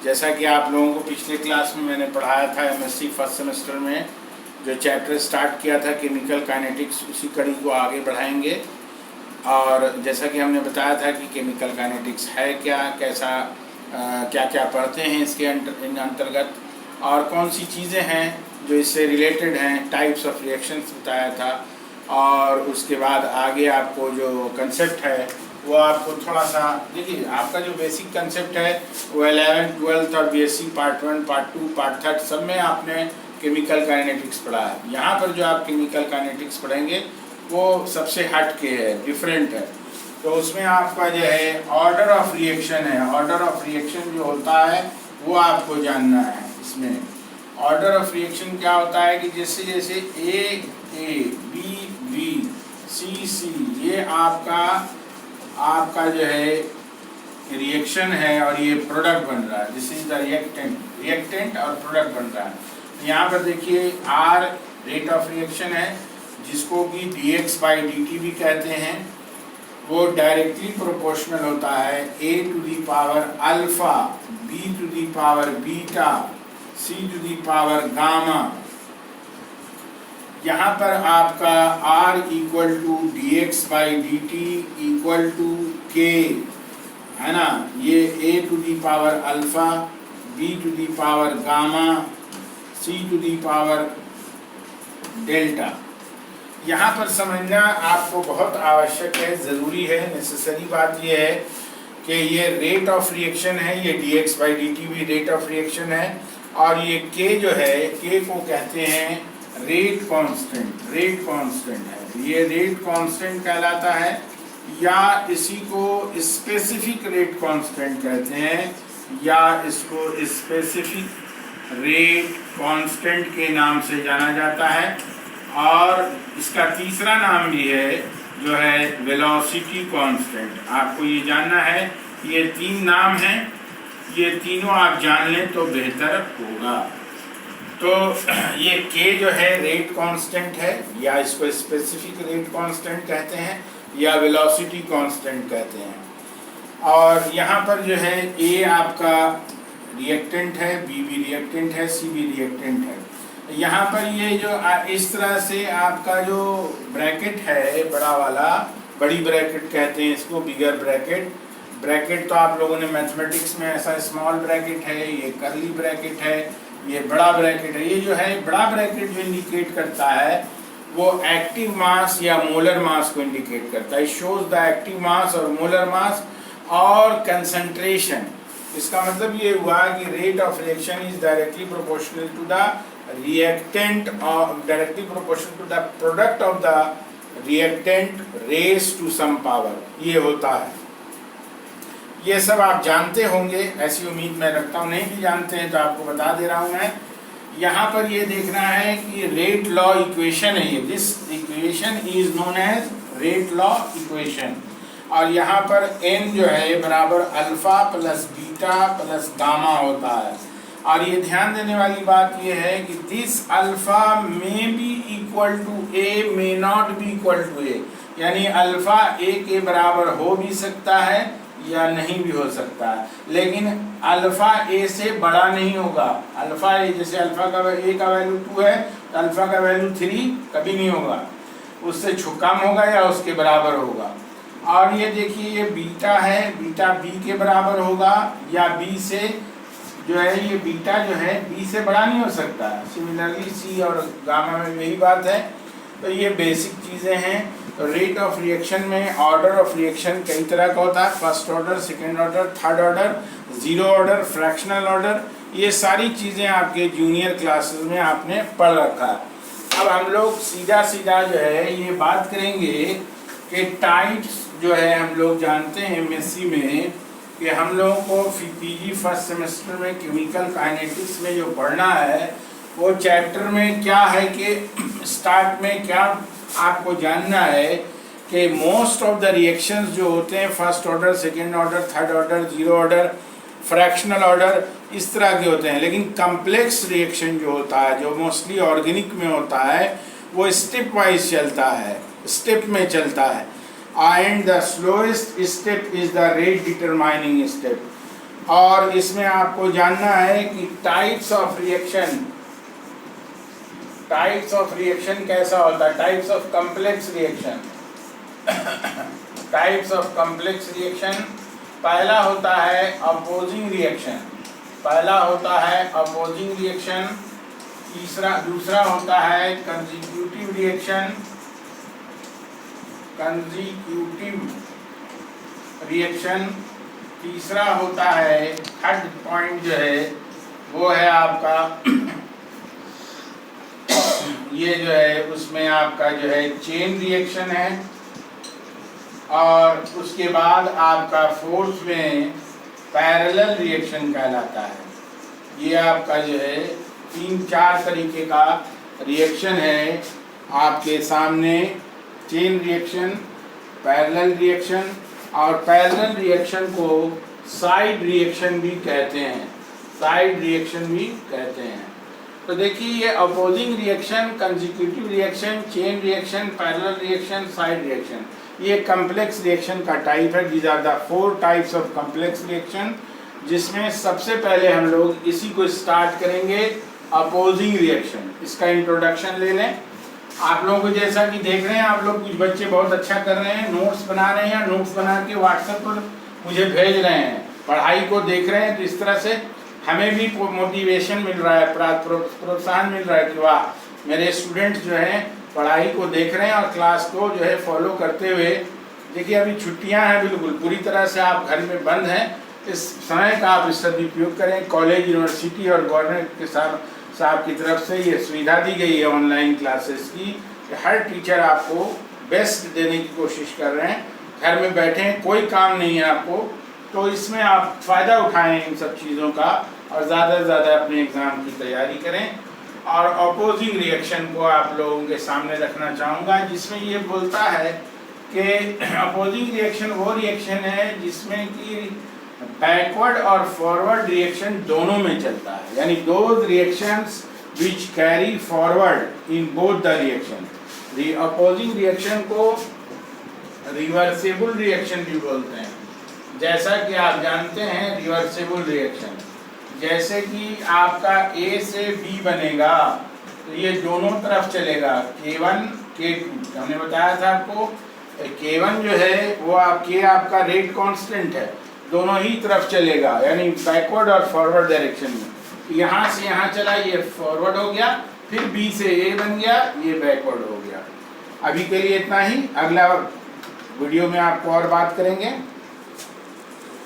जैसा कि आप लोगों को पिछले क्लास में मैंने पढ़ाया था एमएससी फर्स्ट सेमेस्टर में जो चैप्टर स्टार्ट किया था केमिकल काइनेटिक्स, उसी कड़ी को आगे बढ़ाएंगे। और जैसा कि हमने बताया था कि केमिकल काइनेटिक्स है क्या, कैसा क्या क्या पढ़ते हैं इसके अंतर्गत और कौन सी चीज़ें हैं जो इससे रिलेटेड हैं, टाइप्स ऑफ रिएक्शंस बताया था। और उसके बाद आगे आपको जो कंसेप्ट है वो आपको थोड़ा सा देखिए, आपका जो बेसिक कंसेप्ट है वो 11th 12th और बीएससी पार्ट 1 पार्ट 2 पार्ट 3 सब में आपने केमिकल काइनेटिक्स पढ़ा है। यहाँ पर जो आप केमिकल काइनेटिक्स पढ़ेंगे वो सबसे हट के है, डिफरेंट है। तो उसमें आपका जो है ऑर्डर ऑफ रिएक्शन है। ऑर्डर ऑफ रिएक्शन जो होता है वो आपको जानना है। इसमें ऑर्डर ऑफ रिएक्शन क्या होता है कि जैसे जैसे ए बी बी सी ये आपका जो है रिएक्शन है और ये प्रोडक्ट बन रहा है। दिस इज द रिएक्टेंट और प्रोडक्ट बन रहा है। यहाँ पर देखिए आर रेट ऑफ रिएक्शन है जिसको कि dx/dt भी कहते हैं। वो डायरेक्टली प्रोपोर्शनल होता है a to the power alpha, b to the power beta, c to the power gamma. यहाँ पर आपका r equal to dx/dt equal to k है ना। ये a to the power alpha, b to the power gamma, c to the power delta. यहाँ पर समझना आपको बहुत आवश्यक है, ज़रूरी है, नेसेसरी बात ये है कि ये रेट ऑफ रिएक्शन है, ये dx/dt भी रेट ऑफ रिएक्शन है और ये k जो है, k को कहते हैं रेट कांस्टेंट है। ये रेट कांस्टेंट कहलाता है या इसी को स्पेसिफिक रेट कांस्टेंट कहते हैं या इसको स्पेसिफिक रेट कांस्टेंट के नाम से जाना जाता है। और इसका तीसरा नाम भी है जो है वेलोसिटी कांस्टेंट। आपको ये जानना है, ये तीन नाम हैं, ये तीनों आप जान लें तो बेहतर होगा। तो ये k जो है रेट कांस्टेंट है या इसको स्पेसिफिक रेट कांस्टेंट कहते हैं या वेलोसिटी कांस्टेंट कहते हैं। और यहाँ पर जो है a आपका रिएक्टेंट है, b भी रिएक्टेंट है, c भी रिएक्टेंट है। यहाँ पर ये जो इस तरह से आपका जो ब्रैकेट है बड़ा वाला, बड़ी ब्रैकेट कहते हैं इसको, बिगर ब्रैकेट तो आप लोगों ने मैथमेटिक्स में ऐसा स्मॉल ब्रैकेट है, ये कर्ली ब्रैकेट है, ये बड़ा ब्रैकेट है। ये जो है बड़ा ब्रैकेट जो इंडिकेट करता है वो एक्टिव मास या मोलर मास को इंडिकेट करता है। शोज द एक्टिव मास और मोलर मास और कंसंट्रेशन। इसका मतलब ये हुआ कि rate of reaction is directly proportional to the reactant or directly proportional to the product of the reactant raised to some power। ये होता है। ये सब आप जानते होंगे, ऐसी उम्मीद मैं रखता हूँ। नहीं भी जानते हैं तो आपको बता दे रहा हूँ मैं। यहाँ पर ये देखना है कि रेट लॉ इक्वेशन है ये, this equation is known as rate law equation. और यहाँ पर n जो है बराबर alpha plus beta plus gamma होता है। और ये ध्यान देने वाली बात ये है कि this alpha may be equal to A, may not be equal to A. यानी अल्फा ए के बराबर हो भी सकता है या नहीं भी हो सकता है, लेकिन अल्फा ए से बड़ा नहीं होगा। अल्फा ए, जैसे अल्फा का ए का वैल्यू 2 है तो अल्फा का वैल्यू 3 कभी नहीं होगा, उससे कम होगा या उसके बराबर होगा। और ये देखिए ये बीटा है, बीटा बी के बराबर होगा या बी से जो है, ये बीटा जो है बी से बड़ा नहीं हो सकता। सिमिलरली सी और गामा में यही बात है। तो ये बेसिक चीज़ें हैं। तो रेट ऑफ रिएक्शन में ऑर्डर ऑफ रिएक्शन कई तरह का होता है, first order, second order, third order, zero order, fractional order. ये सारी चीज़ें आपके जूनियर क्लासेस में आपने पढ़ रखा है। अब हम लोग सीधा जो है ये बात करेंगे कि टाइप्स जो है हम लोग जानते हैं एमएससी में कि हम लोगों को पीजी फर्स्ट सेमेस्टर में केमिकल काइनेटिक्स में जो पढ़ना है वो चैप्टर में क्या है कि स्टार्ट में क्या आपको जानना है कि मोस्ट ऑफ द रिएक्शंस जो होते हैं first order, second order, third order, zero order, fractional order, इस तरह के होते हैं। लेकिन कम्प्लेक्स रिएक्शन जो होता है, जो मोस्टली ऑर्गेनिक में होता है, वो स्टेप वाइज चलता है, स्टेप में चलता है। And the slowest step is the rate determining step. और इसमें आपको जानना है कि टाइप्स ऑफ रिएक्शन कैसा होता है, types of complex reaction. Types of complex reaction, पहला होता है अपोजिंग रिएक्शन, दूसरा होता है कंसेक्यूटिव रिएक्शन, तीसरा होता है, थर्ड पॉइंट जो है वो है आपका ये जो है उसमें आपका जो है चेन रिएक्शन है, और उसके बाद आपका फोर्थ में पैरेलल रिएक्शन कहलाता है। ये आपका जो है 3-4 तरीके का रिएक्शन है आपके सामने, चेन रिएक्शन, पैरेलल रिएक्शन, और पैरेलल रिएक्शन को साइड रिएक्शन भी कहते हैं। तो देखिए ये opposing reaction, consecutive reaction, chain reaction, parallel reaction, side reaction, ये कॉम्प्लेक्स रिएक्शन का टाइप है। These are the 4 types of complex reaction, जिसमें सबसे पहले हम लोग इसी को स्टार्ट करेंगे, अपोजिंग रिएक्शन। इसका इंट्रोडक्शन ले लें। आप लोगों को जैसा कि देख रहे हैं, आप लोग कुछ बच्चे बहुत अच्छा कर रहे हैं, नोट्स बना रहे हैं, नोट्स बना के व्हाट्सएप पर मुझे भेज रहे हैं, पढ़ाई को देख रहे हैं, तो इस तरह से हमें भी मोटिवेशन मिल रहा है, प्रोत्साहन मिल रहा है कि वाह मेरे स्टूडेंट्स जो हैं पढ़ाई को देख रहे हैं और क्लास को जो है फॉलो करते हुए। देखिए अभी छुट्टियां हैं, बिल्कुल पूरी तरह से आप घर में बंद हैं, इस समय का आप सदुपयोग करें। कॉलेज, यूनिवर्सिटी और गवर्नमेंट के साहब की तरफ से ये सुविधा दी गई है ऑनलाइन क्लासेस की, कि हर टीचर आपको बेस्ट देने की कोशिश कर रहे हैं। घर में बैठे हैं, कोई काम नहीं है आपको, तो इसमें आप फ़ायदा उठाएं इन सब चीज़ों का और ज़्यादा से ज़्यादा अपने एग्ज़ाम की तैयारी करें। और अपोजिंग रिएक्शन को आप लोगों के सामने रखना चाहूँगा, जिसमें ये बोलता है कि अपोजिंग रिएक्शन वो रिएक्शन है जिसमें कि बैकवर्ड और फॉरवर्ड रिएक्शन दोनों में चलता है, यानी those reactions which carry forward in both the reaction. Opposing reaction को रिवर्सेबल रिएक्शन भी बोलते हैं। जैसा कि आप जानते हैं रिवर्सेबल रिएक्शन, जैसे कि आपका A से B बनेगा तो ये दोनों तरफ चलेगा, K1 K2। हमने बताया था आपको K1 जो है वो आपका रेट कांस्टेंट है, दोनों ही तरफ चलेगा, यानी बैकवर्ड और फॉरवर्ड डायरेक्शन में। यहाँ से यहाँ चला, ये फॉरवर्ड हो गया, फिर B से A बन गया, ये बैकवर्ड हो गया। अभी के लिए इतना ही, अगला वीडियो में आपको और बात करेंगे।